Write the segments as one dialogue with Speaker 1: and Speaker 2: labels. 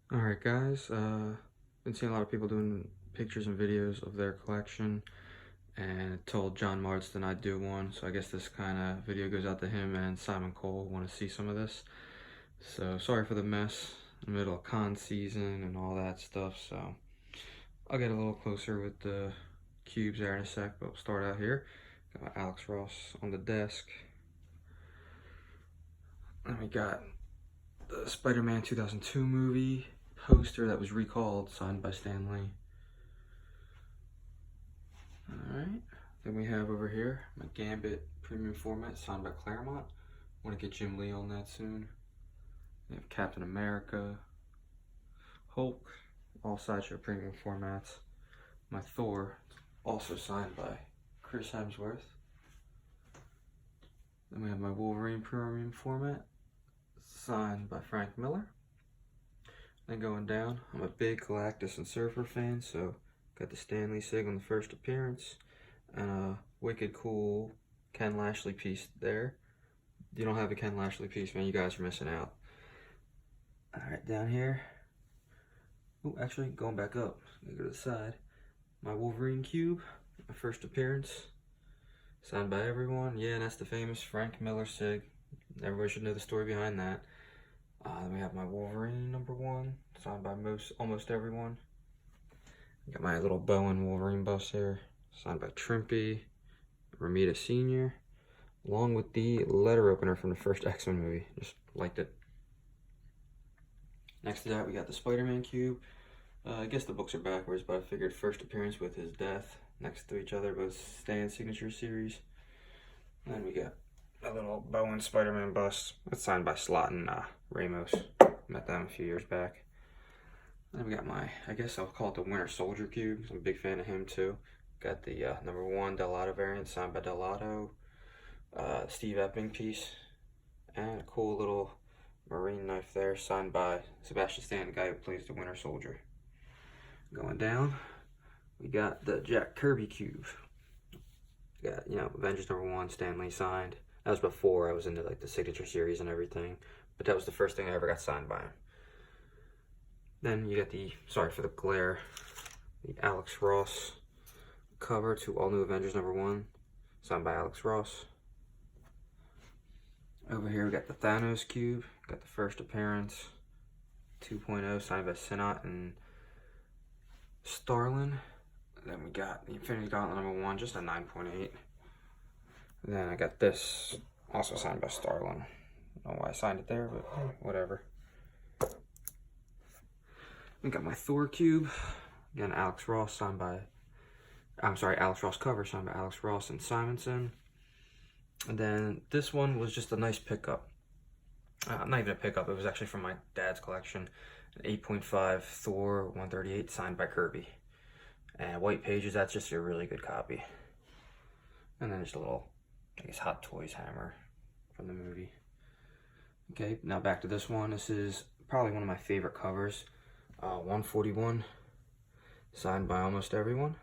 Speaker 1: Alright guys, been seeing a lot of people doing pictures and videos of their collection, and told John Marsden I'd do one, so I guess this kind of video goes out to him and Simon Cole want to see some of this. So sorry for the mess, in the middle of con season and all that stuff, so I'll get a little closer with the cubes there in a sec, but we'll start out here. Got my Alex Ross on the desk. Then we got the Spider-Man 2002 movie poster that was recalled, signed by Stan Lee. Alright, then we have over here my Gambit premium format, signed by Claremont. Want to get Jim Lee on that soon. We have Captain America, Hulk, all sideshow premium formats. My Thor, also signed by Chris Hemsworth. Then we have my Wolverine premium format, signed by Frank Miller. Then going down, I'm a big Galactus and Surfer fan, so got the Stan Lee Sig on the first appearance, and a wicked cool Ken Lashley piece there. If you don't have a Ken Lashley piece, man, you guys are missing out. Alright, down here. Oh, actually, going back up. Go to the side. My Wolverine cube, my first appearance, signed by everyone. Yeah, and that's the famous Frank Miller Sig. Everybody should know the story behind that. Then we have my Wolverine #1, signed by almost everyone. Got my little Bowen Wolverine bust here, signed by Trimpy, Ramita Sr., along with the letter opener from the first X-Men movie. Just liked it. Next to that, we got the Spider-Man cube. I guess the books are backwards, but I figured first appearance with his death next to each other, both Stan's signature series. And then we got a little Bowen Spider-Man bust. It's signed by Slott and Ramos. Met them a few years back. Then we got my, I guess I'll call it the Winter Soldier cube. I'm a big fan of him too. Got the #1 Delato variant, signed by Delato. Steve Epping piece. And a cool little marine knife there, signed by Sebastian Stan, the guy who plays the Winter Soldier. Going down, we got the Jack Kirby cube. Got, Avengers #1, Stan Lee signed. That was before I was into like the signature series and everything, but that was the first thing I ever got signed by him. Then you got the, sorry for the glare, the Alex Ross cover to All New Avengers #1, signed by Alex Ross. Over here we got the Thanos cube, got the first appearance, 2.0, signed by Sinnott and Starlin. Then we got the Infinity Gauntlet #1, just a 9.8. Then I got this, also signed by Starlin. I don't know why I signed it there, but whatever. We got my Thor cube. Again, Alex Ross, signed by, Alex Ross cover, signed by Alex Ross and Simonson. And then this one was just a nice pickup. Not even a pickup, it was actually from my dad's collection. An 8.5 Thor 138, signed by Kirby. And white pages, that's just a really good copy. And then just a little, I guess, Hot Toys hammer from the movie. Okay, now back to this one. This is probably one of my favorite covers. 141, signed by almost everyone.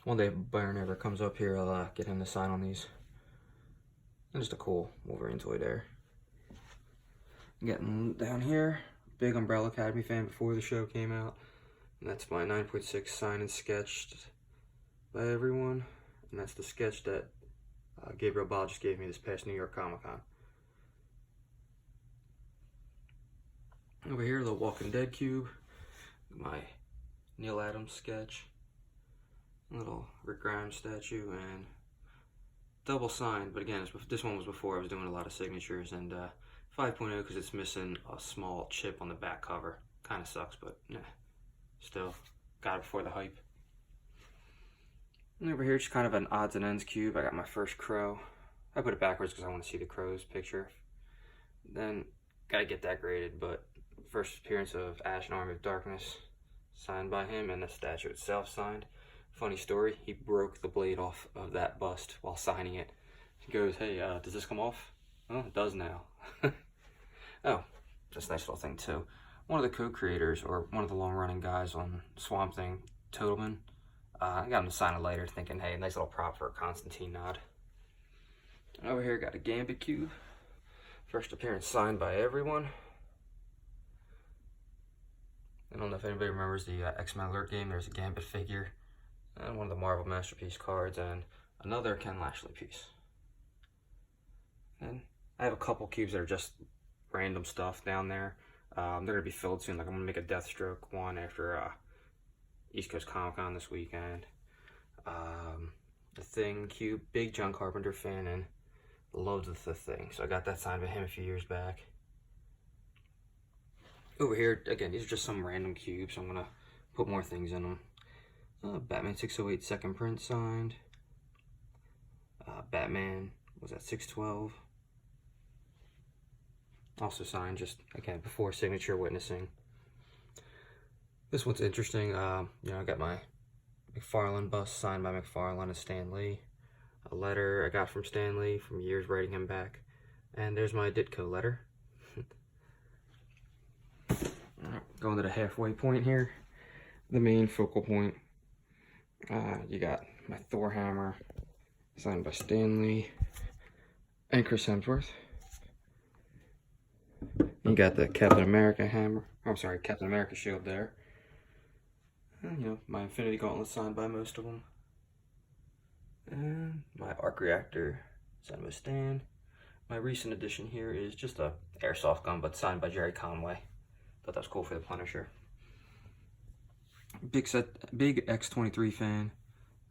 Speaker 1: One day if Byron ever comes up here, I'll get him to sign on these. And just a cool Wolverine toy there. Getting down here, big Umbrella Academy fan before the show came out. And that's my 9.6 signed and sketched by everyone. And that's the sketch that Gabriel Ball just gave me this past New York Comic Con. Over here, the Walking Dead cube, my Neil Adams sketch, little Rick Grimes statue, and double signed, but again, this one was before I was doing a lot of signatures, and 5.0 because it's missing a small chip on the back cover. Kind of sucks, but yeah, still got it before the hype. And over here, just kind of an odds and ends cube. I got my first crow. I put it backwards because I want to see the crow's picture. Then, gotta get that graded, but first appearance of Ash and Army of Darkness, signed by him, and the statue itself signed. Funny story, he broke the blade off of that bust while signing it. He goes, hey, does this come off? Oh, it does now. Oh, just a nice little thing too. One of the co-creators, or one of the long-running guys on Swamp Thing, Totalman, I got him to sign it later, thinking, hey, nice little prop for a Constantine nod. Over here, got a Gambit cube. First appearance signed by everyone. I don't know if anybody remembers the X-Men Alert game. There's a Gambit figure, and one of the Marvel Masterpiece cards, and another Ken Lashley piece. And I have a couple cubes that are just random stuff down there. They're going to be filled soon. Like I'm going to make a Deathstroke one after East Coast Comic Con this weekend. The Thing cube, big John Carpenter fan, and loves the Thing. So I got that signed by him a few years back. Over here, again, these are just some random cubes. I'm going to put more things in them. Batman 608 second print signed. Batman was at 612. Also signed, just again before signature witnessing. This one's interesting. You know, I got my McFarlane bust signed by McFarlane and Stan Lee. A letter I got from Stan Lee from years writing him back. And there's my Ditko letter. Going to the halfway point here. The main focal point. You got my Thor hammer signed by Stan Lee and Chris Hemsworth. You got the Captain America hammer. I'm sorry, Captain America shield there. And, you know, my Infinity Gauntlet signed by most of them. And my Arc Reactor signed by Stan. My recent addition here is just a airsoft gun, but signed by Jerry Conway. Thought that was cool for the Punisher. Big X-23 fan.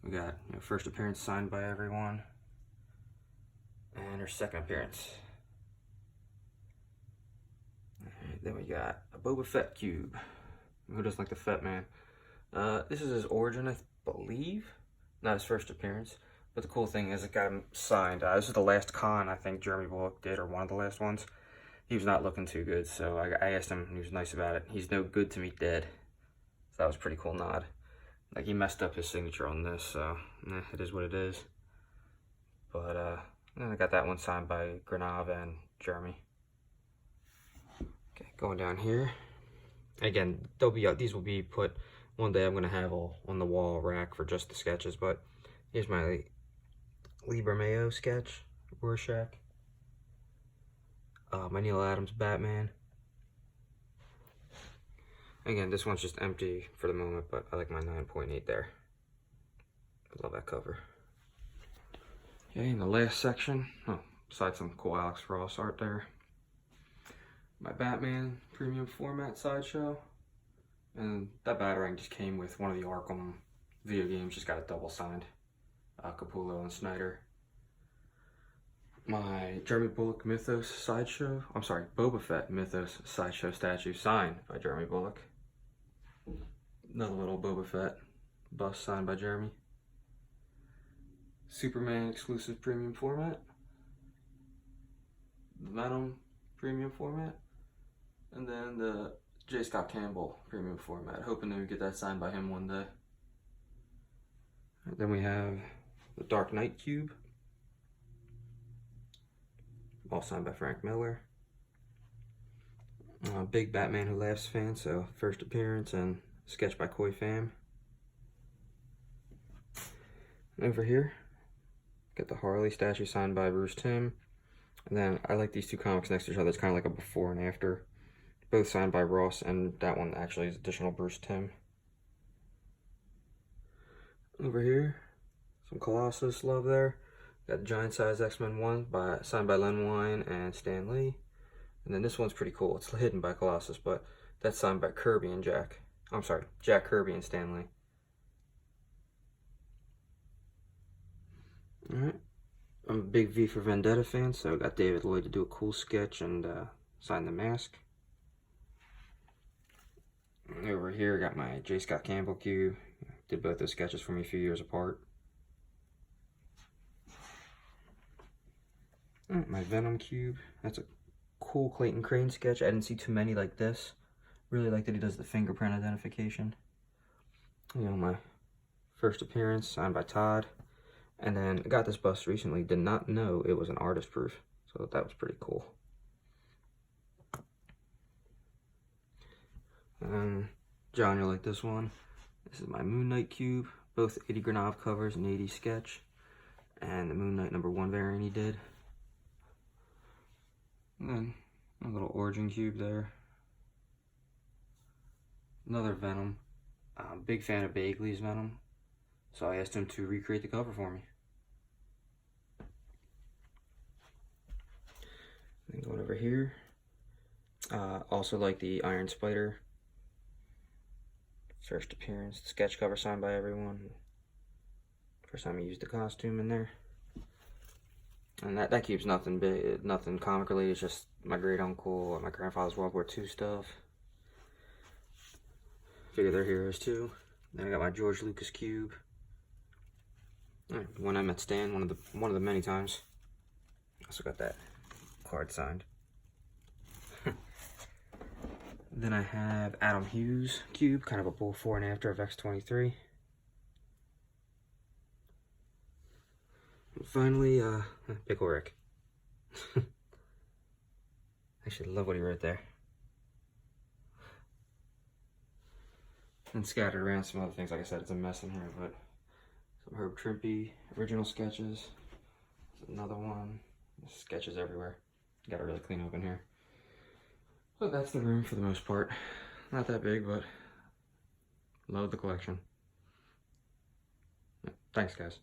Speaker 1: We got, you know, first appearance signed by everyone. And her second appearance. Then we got a Boba Fett cube. Who doesn't like the Fett man? This is his origin, I believe. Not his first appearance. But the cool thing is it got him signed. This is the last con I think Jeremy Bulloch did, or one of the last ones. He was not looking too good, so I asked him, and he was nice about it. He's no good to me dead. So that was a pretty cool nod. Like, he messed up his signature on this, so it is what it is. But I got that one signed by Granav and Jeremy. Okay, going down here. Again, these will be put, one day I'm going to have all on the wall rack for just the sketches, but here's my Libra Mayo sketch, Rorschach. My Neil Adams Batman. Again, this one's just empty for the moment, but I like my 9.8 there. Love that cover. Okay, in the last section, besides some cool Alex Ross art there, my Batman premium format sideshow. And that Batarang just came with one of the Arkham video games, just got it double signed. Capullo and Snyder. My Jeremy Bulloch Mythos sideshow, I'm sorry, Boba Fett Mythos sideshow statue signed by Jeremy Bulloch. Another little Boba Fett bust signed by Jeremy. Superman exclusive premium format. Venom premium format. And then the J. Scott Campbell premium format. Hoping to get that signed by him one day. And then we have the Dark Knight cube. All signed by Frank Miller. Big Batman Who Laughs fan, so first appearance and sketch by Koi Pham. And over here, got the Harley statue signed by Bruce Timm. And then I like these two comics next to each other. It's kind of like a before and after. Both signed by Ross, and that one actually is additional Bruce Timm. Over here, some Colossus love there. Got the Giant Size X-Men 1 signed by Len Wein and Stan Lee. And then this one's pretty cool. It's hidden by Colossus, but that's signed by Kirby and Jack. I'm sorry, Jack Kirby and Stan Lee. Alright. I'm a big V for Vendetta fan, so I got David Lloyd to do a cool sketch and sign the mask. And over here, I got my J. Scott Campbell cube. Did both those sketches for me a few years apart. My Venom cube. That's a cool Clayton Crane sketch. I didn't see too many like this. Really like that he does the fingerprint identification. You know, my first appearance signed by Todd. And then I got this bust recently. Did not know it was an artist proof. So that was pretty cool. John, you'll like this one. This is my Moon Knight cube. Both 80 Granov covers and 80 sketch. And the Moon Knight #1 variant he did. And then a little Origin cube there. Another Venom. I'm a big fan of Bagley's Venom, so I asked him to recreate the cover for me. Then going over here, also like the Iron Spider. First appearance, sketch cover signed by everyone. First time I used the costume in there. And that keeps nothing big, nothing comic related. It's just my great uncle and my grandfather's World War II stuff. Figure they're heroes too. Then I got my George Lucas cube. One I met Stan one of the many times. Also got that card signed. Then I have Adam Hughes cube, kind of a before and after of X-23. And finally, Pickle Rick. I actually love what he wrote there. And scattered around some other things. Like I said, it's a mess in here, but some Herb Trimpe original sketches. There's another one. There's sketches everywhere. Gotta really clean up in here. So that's the room for the most part. Not that big, but love the collection. Thanks, guys.